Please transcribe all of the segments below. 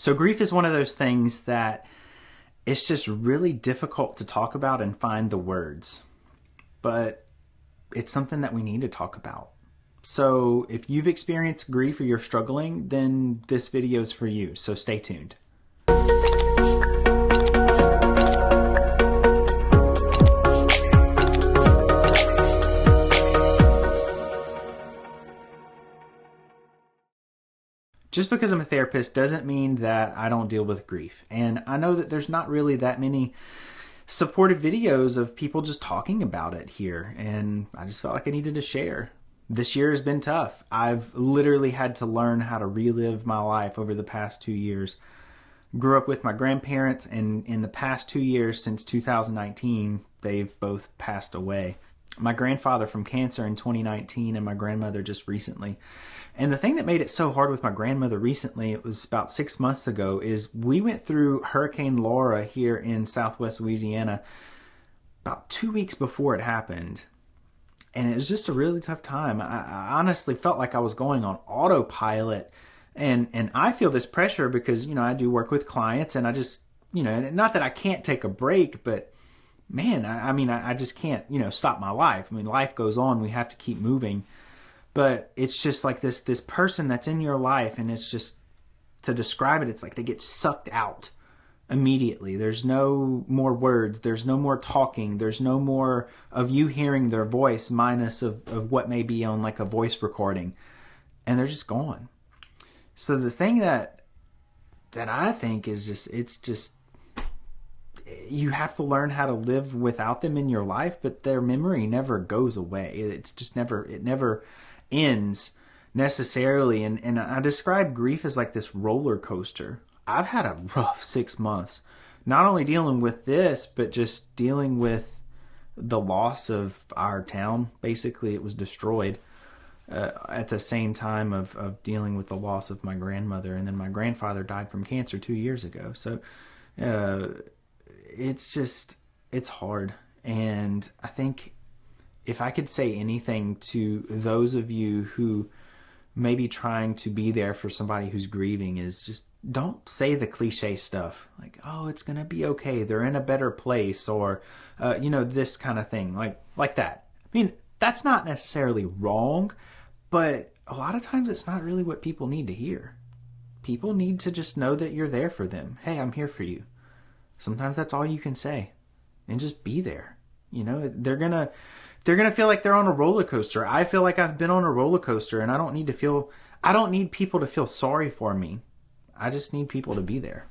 So grief is one of those things that it's just really difficult to talk about and find the words. But it's something that we need to talk about. So if you've experienced grief or you're struggling, then this video is for you. So stay tuned. Just because I'm a therapist doesn't mean that I don't deal with grief. And I know that there's not really that many supportive videos of people just talking about it here. And I just felt like I needed to share. This year has been tough. I've literally had to learn how to relive my life over the past 2 years. Grew up with my grandparents, and in the past 2 years, since 2019, they've both passed away. My grandfather from cancer in 2019 and my grandmother just recently. And the thing that made it so hard with my grandmother recently, it was about 6 months ago, is we went through Hurricane Laura here in Southwest Louisiana about 2 weeks before it happened. And it was just a really tough time. I honestly felt like I was going on autopilot. And I feel this pressure because, I do work with clients, and I just, not that I can't take a break, but man, I just can't, stop my life. Life goes on. We have to keep moving. But it's just like this person that's in your life, and it's just, to describe it, it's like they get sucked out immediately. There's no more words. There's no more talking. There's no more of you hearing their voice, minus of what may be on like a voice recording. And they're just gone. So the thing that I think is just you have to learn how to live without them in your life, but their memory never goes away. It never ends necessarily. And I describe grief as like this roller coaster. I've had a rough 6 months, not only dealing with this, but just dealing with the loss of our town. Basically, it was destroyed at the same time of dealing with the loss of my grandmother. And then my grandfather died from cancer 2 years ago. So it's hard. And I think if I could say anything to those of you who may be trying to be there for somebody who's grieving, is just don't say the cliche stuff like, oh, it's going to be okay, they're in a better place, or, this kind of thing like that. That's not necessarily wrong, but a lot of times it's not really what people need to hear. People need to just know that you're there for them. Hey, I'm here for you. Sometimes that's all you can say, and just be there. They're gonna feel like they're on a roller coaster. I feel like I've been on a roller coaster, and I don't need people to feel sorry for me. I just need people to be there.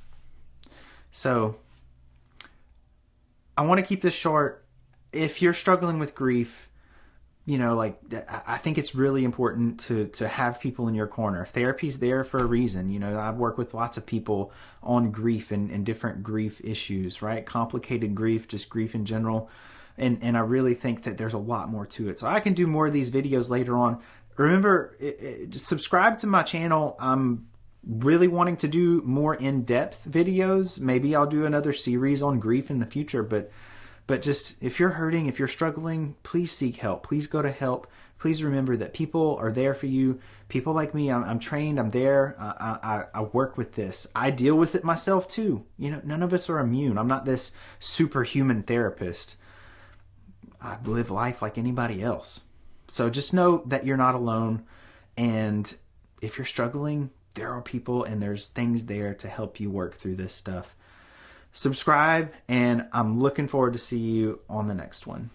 So I want to keep this short. If you're struggling with grief, I think it's really important to have people in your corner. Therapy's there for a reason. I've worked with lots of people on grief and different grief issues, right? Complicated grief, just grief in general. And I really think that there's a lot more to it. So I can do more of these videos later on. Remember, subscribe to my channel. I'm really wanting to do more in-depth videos. Maybe I'll do another series on grief in the future, but just, if you're hurting, if you're struggling, please seek help. Please go to help. Please remember that people are there for you. People like me, I'm trained, I'm there. I work with this. I deal with it myself too. None of us are immune. I'm not this superhuman therapist. I live life like anybody else. So just know that you're not alone. And if you're struggling, there are people and there's things there to help you work through this stuff. Subscribe, and I'm looking forward to see you on the next one.